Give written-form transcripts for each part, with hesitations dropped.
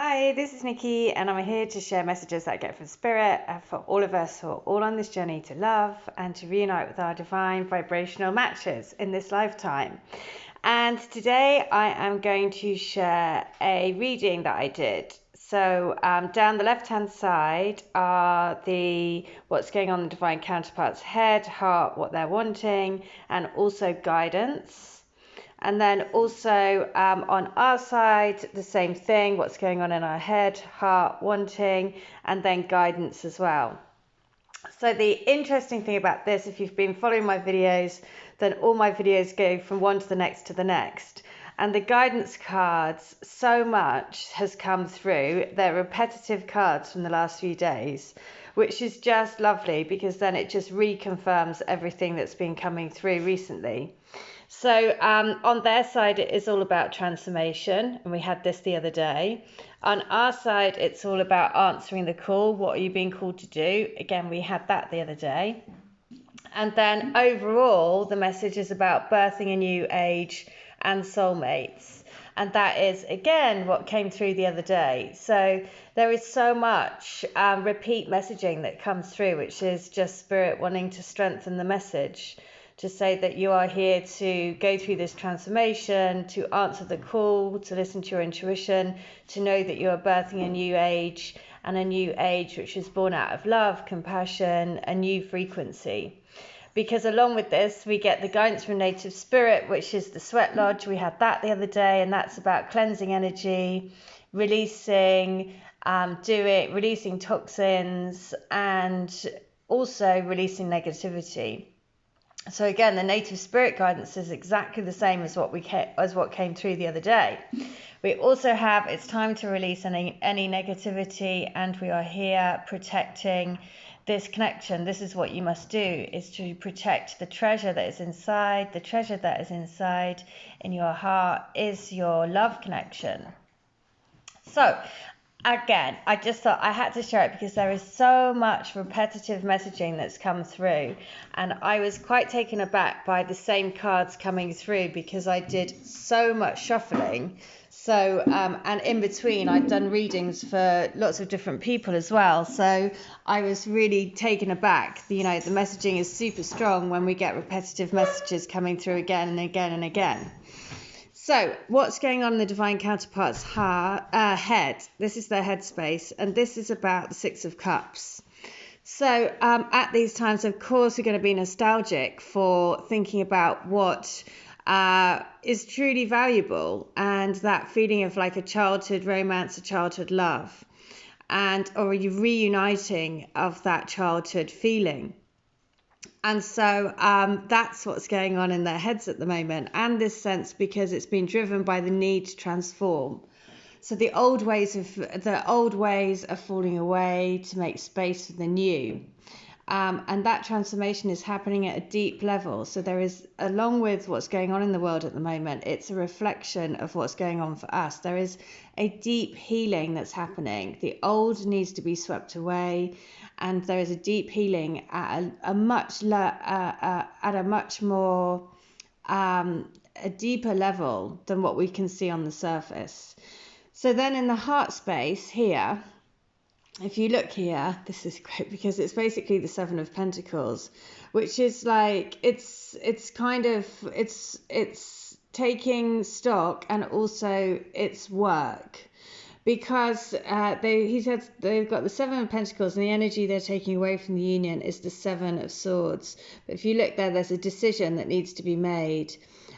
Hi, this is Nikki, and I'm here to share messages that I get from Spirit for all of us who are all on this journey to love and to reunite with our divine vibrational matches in this lifetime. And today I am going to share a reading that I did. So down the left-hand side are what's going on in the divine counterpart's head, heart, what they're wanting, and also guidance. And then also on our side, the same thing, what's going on in our head, heart, wanting, and then guidance as well. So the interesting thing about this, if you've been following my videos, then all my videos go from one to the next to the next. And the guidance cards, so much has come through. They're repetitive cards from the last few days, which is just lovely because then it just reconfirms everything that's been coming through recently. So on their side, it is all about transformation, and we had this the other day. On our side, it's all about answering the call. What are you being called to do? Again, we had that the other day. And then overall, the message is about birthing a new age and soulmates. And that is, again, what came through the other day. So there is so much repeat messaging that comes through, which is just Spirit wanting to strengthen the message, to say that you are here to go through this transformation, to answer the call, to listen to your intuition, to know that you are birthing a new age, and a new age which is born out of love, compassion, a new frequency. Because along with this, we get the guidance from Native Spirit, which is the Sweat Lodge. We had that the other day, and that's about cleansing energy, releasing toxins, and also releasing negativity. So again, the Native Spirit guidance is exactly the same as what came through the other day. We also have, it's time to release any negativity, and we are here protecting this connection. This is what you must do, is to protect the treasure that is inside. The treasure that is inside in your heart is your love connection. So again, I just thought I had to share it because there is so much repetitive messaging that's come through, and I was quite taken aback by the same cards coming through because I did so much shuffling. So and in between I'd done readings for lots of different people as well, so I was really taken aback. The messaging is super strong when we get repetitive messages coming through again and again and again. So what's going on in the divine counterpart's head? This is their headspace, and this is about the Six of Cups. So at these times, of course, we're going to be nostalgic for thinking about what is truly valuable, and that feeling of like a childhood romance, a childhood love, or a reuniting of that childhood feeling. And so that's what's going on in their heads at the moment, and this sense, because it's been driven by the need to transform. So the old ways are falling away to make space for the new. And that transformation is happening at a deep level. So there is, along with what's going on in the world at the moment, it's a reflection of what's going on for us. There is a deep healing that's happening. The old needs to be swept away, and there is a deep healing at a deeper level than what we can see on the surface. So then in the heart space here, if you look here, this is great because it's basically the Seven of Pentacles, which is like it's taking stock, and also it's work, because he said they've got the Seven of Pentacles, and the energy they're taking away from the union is the Seven of Swords. But if you look there, there's a decision that needs to be made.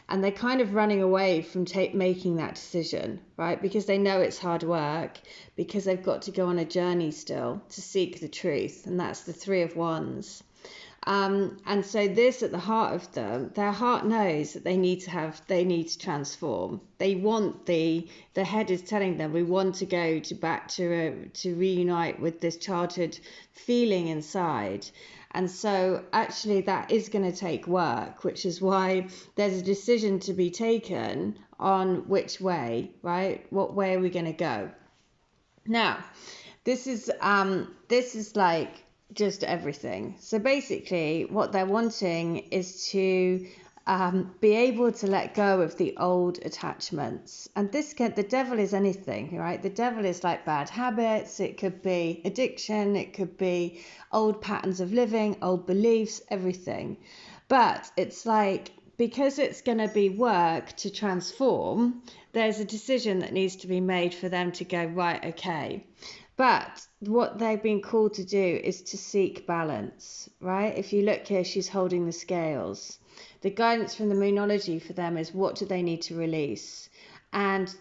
And they're kind of running away from making that decision, right? Because they know it's hard work, because they've got to go on a journey still to seek the truth. And that's the Three of Wands. And so this, at the heart of them, their heart knows that they need to transform. They want the head is telling them, we want to go to reunite with this childhood feeling inside. And so actually that is going to take work, which is why there's a decision to be taken on which way, right? What way are we going to go? Now, this is like just everything. So basically what they're wanting is to be able to let go of the old attachments. And the devil is anything, right? The devil is like bad habits. It could be addiction. It could be old patterns of living, old beliefs, everything. But it's like, because it's going to be work to transform, there's a decision that needs to be made for them to go, right, okay. But what they've been called to do is to seek balance, right? If you look here, she's holding the scales. The guidance from the Moonology for them is, what do they need to release? And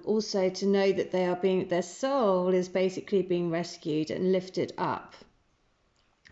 also to know that their soul is basically being rescued and lifted up.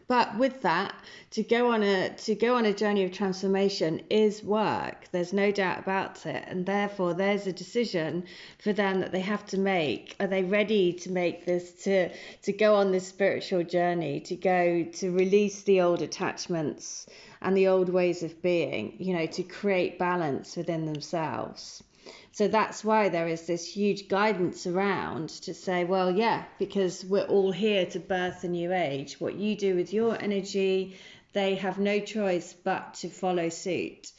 But with that, to go on a journey of transformation is work. There's no doubt about it. And therefore, there's a decision for them that they have to make. Are they ready to make this, to go on this spiritual journey, to release the old attachments and the old ways of being, to create balance within themselves? So that's why there is this huge guidance around to say, well, yeah, because we're all here to birth a new age. What you do with your energy, they have no choice but to follow suit.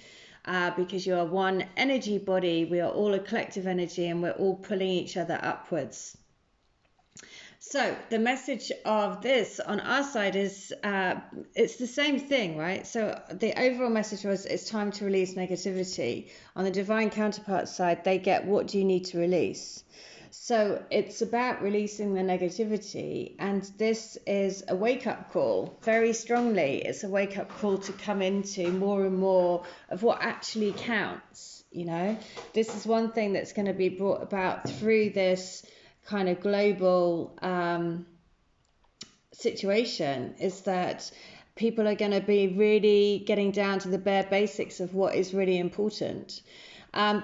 Because you are one energy body, we are all a collective energy, and we're all pulling each other upwards. So the message of this on our side is it's the same thing, right? So the overall message was, it's time to release negativity. On the divine counterpart side, they get, what do you need to release? So it's about releasing the negativity, and this is a wake-up call, very strongly. It's a wake-up call to come into more and more of what actually counts. This is one thing that's going to be brought about through this kind of global situation, is that people are going to be really getting down to the bare basics of what is really important.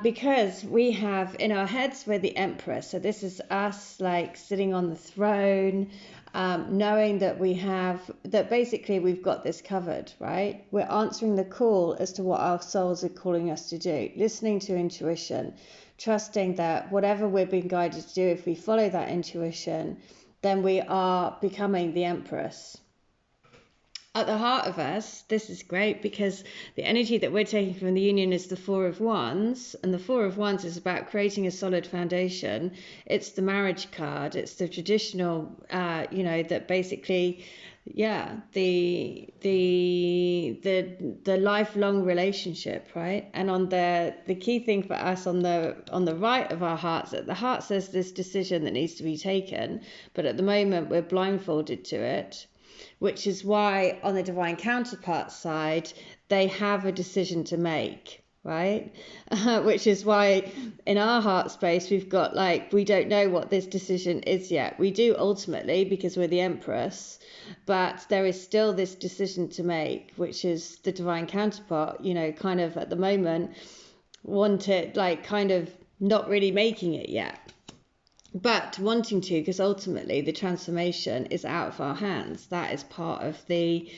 Because we have in our heads, we're the Empress. So this is us like sitting on the throne, knowing that basically we've got this covered, right? We're answering the call as to what our souls are calling us to do, listening to intuition, trusting that whatever we're being guided to do, if we follow that intuition, then we are becoming the Empress. At the heart of us, this is great, because the energy that we're taking from the union is the Four of Wands, and the Four of Wands is about creating a solid foundation. It's the marriage card. It's the traditional, that basically, the lifelong relationship, right? And on the key thing for us on the right of our hearts, at the heart says this decision that needs to be taken, but at the moment we're blindfolded to it. Which is why on the divine counterpart side, they have a decision to make, right? Which is why in our heart space, we've got we don't know what this decision is yet. We do ultimately, because we're the Empress, but there is still this decision to make, which is the divine counterpart, kind of at the moment, kind of not really making it yet. But wanting to, because ultimately the transformation is out of our hands. That is part of the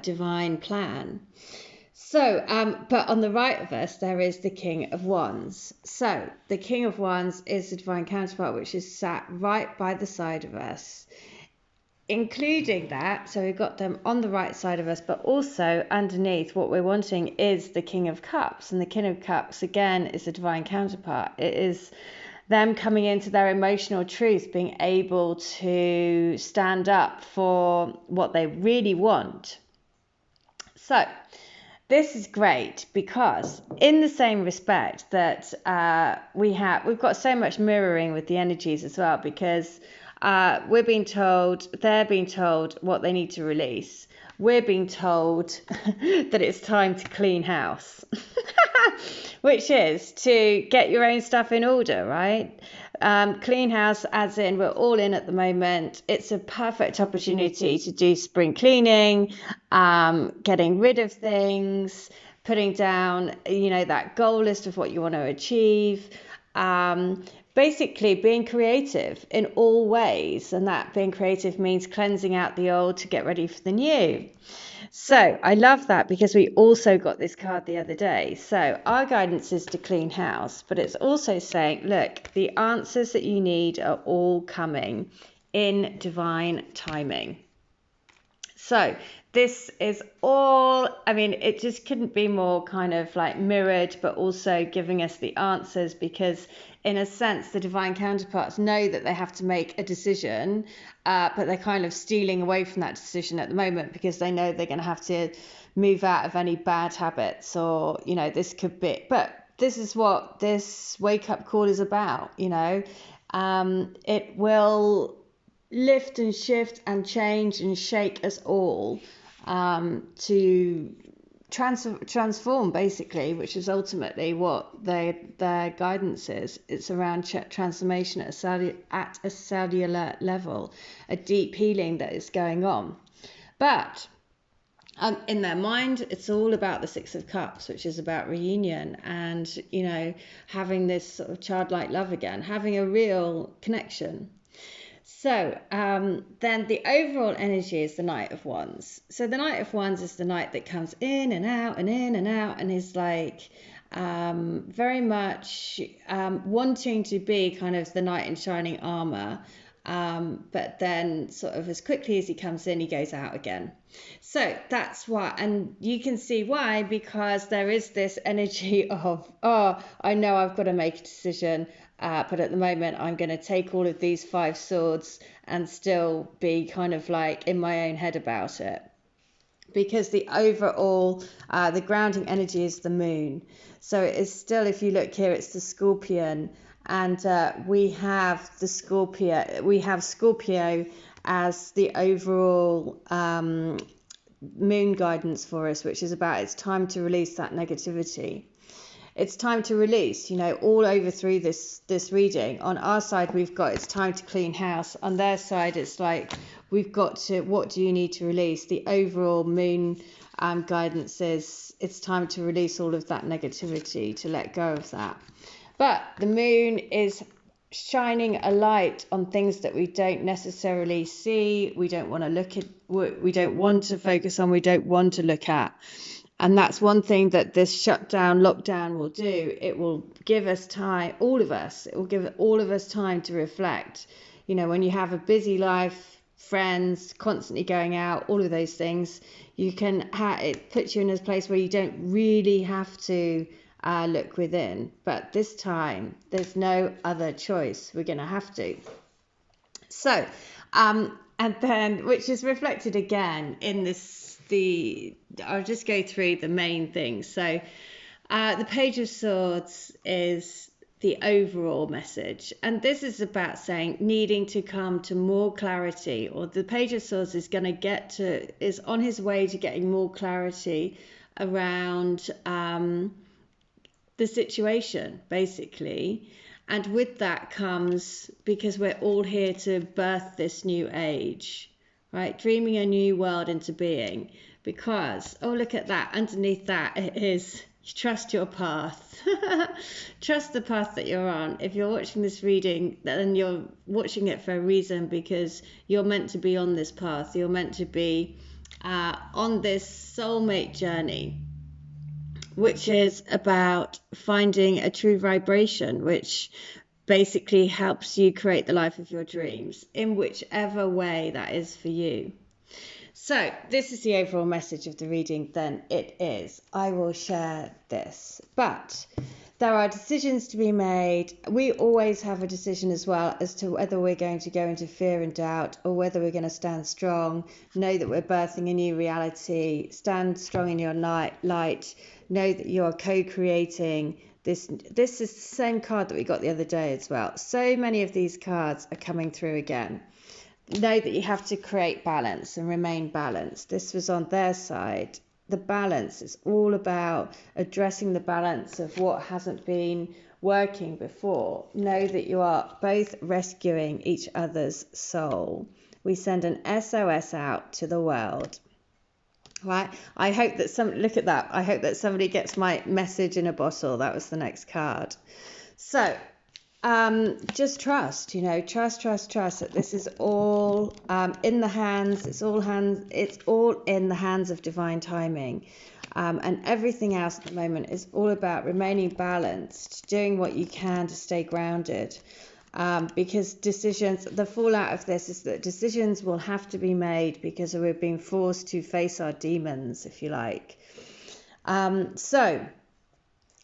divine plan. So, but on the right of us, there is the King of Wands. So the King of Wands is the divine counterpart, which is sat right by the side of us. Including that, so we've got them on the right side of us, but also underneath, what we're wanting is the King of Cups. And the King of Cups, again, is the divine counterpart. It is them coming into their emotional truth, being able to stand up for what they really want. So this is great, because in the same respect that we've got so much mirroring with the energies as well, because they're being told what they need to release. We're being told that it's time to clean house, which is to get your own stuff in order, right? Clean house, as in we're all in at the moment. It's a perfect opportunity to do spring cleaning, getting rid of things, putting down, that goal list of what you want to achieve. Basically being creative in all ways, and that being creative means cleansing out the old to get ready for the new. So I love that, because we also got this card the other day. So our guidance is to clean house, but it's also saying, look, the answers that you need are all coming in divine timing. So this is all, I mean, it just couldn't be more kind of like mirrored, but also giving us the answers, because in a sense, the divine counterparts know that they have to make a decision, but they're kind of stealing away from that decision at the moment, because they know they're going to have to move out of any bad habits, or, you know, this could be, but this is what this wake up call is about, you know. It will lift and shift and change and shake us all, to transform, basically, which is ultimately what their guidance is. It's around transformation at a cellular level, a deep healing that is going on. But in their mind, it's all about the Six of Cups, which is about reunion and, you know, having this sort of childlike love again, having a real connection. So then the overall energy is the Knight of Wands. So the Knight of Wands is the knight that comes in and out and in and out, and is like very much wanting to be kind of the knight in shining armor. But then sort of as quickly as he comes in, he goes out again. So that's why, and you can see why, because there is this energy of, oh, I know I've got to make a decision, but at the moment I'm going to take all of these 5 swords and still be kind of like in my own head about it. Because the overall, the grounding energy is the moon. So it is still, if you look here, it's the Scorpion. And we have the Scorpio as the overall moon guidance for us, which is about it's time to release that negativity. It's time to release, you know, all over through this reading. On our side, we've got it's time to clean house. On their side, it's like we've got to, what do you need to release? The overall moon guidance is it's time to release all of that negativity, to let go of that. But the moon is shining a light on things that we don't necessarily see, we don't want to look at, we don't want to focus on, we don't want to look at. And that's one thing that this lockdown will do. It will give us time, all of us, it will give all of us time to reflect. You know, when you have a busy life, friends, constantly going out, all of those things, you can it puts you in a place where you don't really have to look within. But this time, there's no other choice. We're going to have to. So, and then, which is reflected again in this, I'll just go through the main things. So, the Page of Swords is the overall message. And this is about saying needing to come to more clarity, or the Page of Swords is going to is on his way to getting more clarity around the situation, basically. And with that comes, because we're all here to birth this new age, right? Dreaming a new world into being. Because, oh, look at that. Underneath that, it is, trust your path. Trust the path that you're on. If you're watching this reading, then you're watching it for a reason, because you're meant to be on this path. You're meant to be on this soulmate journey, which is about finding a true vibration, which basically helps you create the life of your dreams in whichever way that is for you. So this is the overall message of the reading. Then it is, I will share this, but there are decisions to be made. We always have a decision as well as to whether we're going to go into fear and doubt, or whether we're going to stand strong, know that we're birthing a new reality, stand strong in your light, know that you are co-creating this. This is the same card that we got the other day as well. So many of these cards are coming through again. Know that you have to create balance and remain balanced. This was on their side. The balance is all about addressing the balance of what hasn't been working before. Know that you are both rescuing each other's soul. We send an SOS out to the world. Right? I hope that look at that. I hope that somebody gets my message in a bottle. That was the next card. So, just trust, trust that this is all in the hands. It's all in the hands of divine timing. And everything else at the moment is all about remaining balanced, doing what you can to stay grounded. because decisions, the fallout of this is that decisions will have to be made because we're being forced to face our demons, if you like. So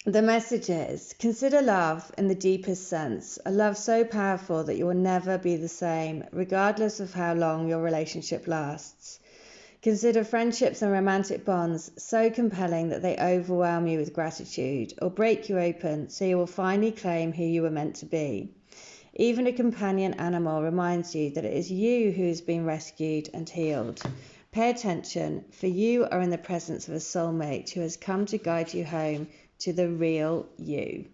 the message is, consider love in the deepest sense, a love so powerful that you will never be the same, regardless of how long your relationship lasts. Consider friendships and romantic bonds so compelling that they overwhelm you with gratitude or break you open so you will finally claim who you were meant to be. Even a companion animal reminds you that it is you who has been rescued and healed. Pay attention, for you are in the presence of a soulmate who has come to guide you home to the real you.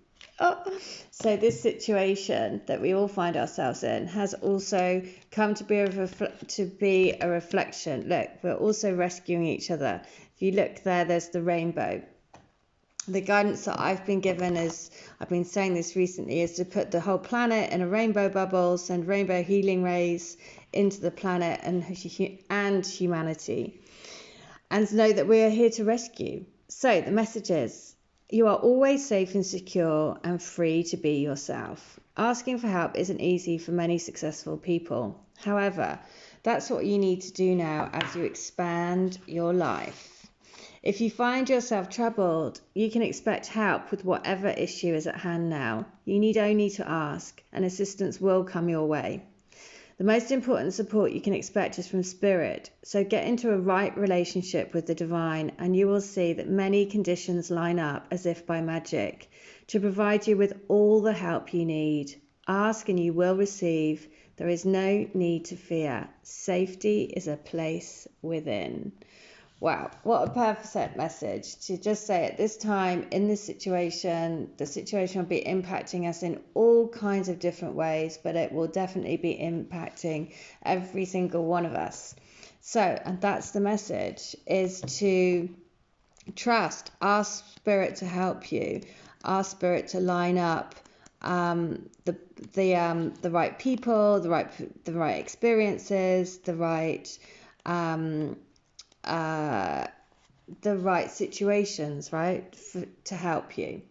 So this situation that we all find ourselves in has also come to be a reflection. Look, we're also rescuing each other. If you look there, there's the rainbow. The guidance that I've been given is, I've been saying this recently, is to put the whole planet in a rainbow bubble, send rainbow healing rays into the planet and humanity, and know that we are here to rescue. So the message is, you are always safe and secure and free to be yourself. Asking for help isn't easy for many successful people. However, that's what you need to do now as you expand your life. If you find yourself troubled, you can expect help with whatever issue is at hand now. You need only to ask, and assistance will come your way. The most important support you can expect is from Spirit, so get into a right relationship with the Divine and you will see that many conditions line up as if by magic to provide you with all the help you need. Ask and you will receive. There is no need to fear. Safety is a place within. Wow, what a perfect message to just say at this time, in this situation, the situation will be impacting us in all kinds of different ways, but it will definitely be impacting every single one of us. So, and that's the message, is to trust, ask Spirit to help you, ask Spirit to line up the right people, the right experiences, the right situations, right, to help you.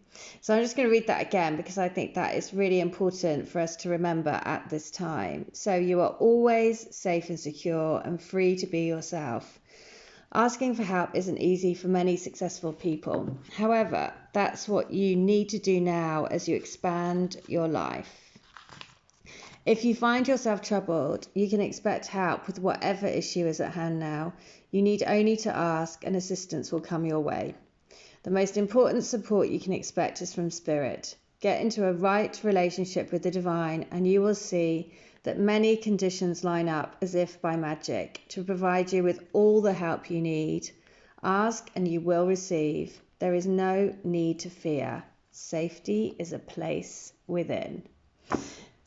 So I'm just going to read that again because I think that is really important for us to remember at this time. So you are always safe and secure and free to be yourself. Asking for help isn't easy for many successful people. However, that's what you need to do now as you expand your life. If you find yourself troubled, you can expect help with whatever issue is at hand now. You need only to ask and assistance will come your way. The most important support you can expect is from Spirit. Get into a right relationship with the Divine and you will see that many conditions line up as if by magic to provide you with all the help you need. Ask and you will receive. There is no need to fear. Safety is a place within.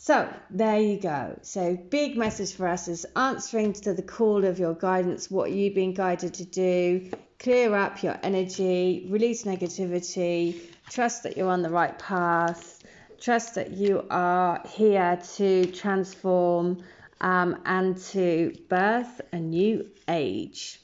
So there you go. So big message for us is answering to the call of your guidance. What are you being guided to do? Clear up your energy, release negativity, trust that you're on the right path, trust that you are here to transform and to birth a new age.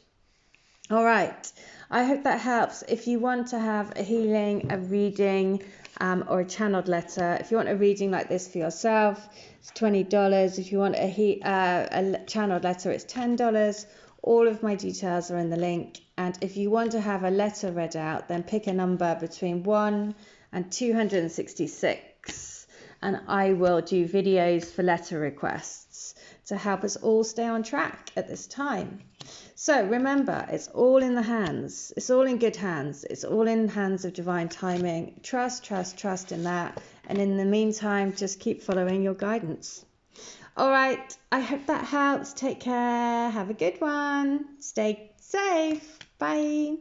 All right. I hope that helps. If you want to have a healing, a reading, or a channeled letter, if you want a reading like this for yourself, it's $20. If you want a channeled letter, it's $10. All of my details are in the link. And if you want to have a letter read out, then pick a number between 1 and 266. And I will do videos for letter requests to help us all stay on track at this time. So remember, it's all in the hands. It's all in good hands. It's all in hands of divine timing. Trust in that. And in the meantime, just keep following your guidance. All right. I hope that helps. Take care. Have a good one. Stay safe. Bye.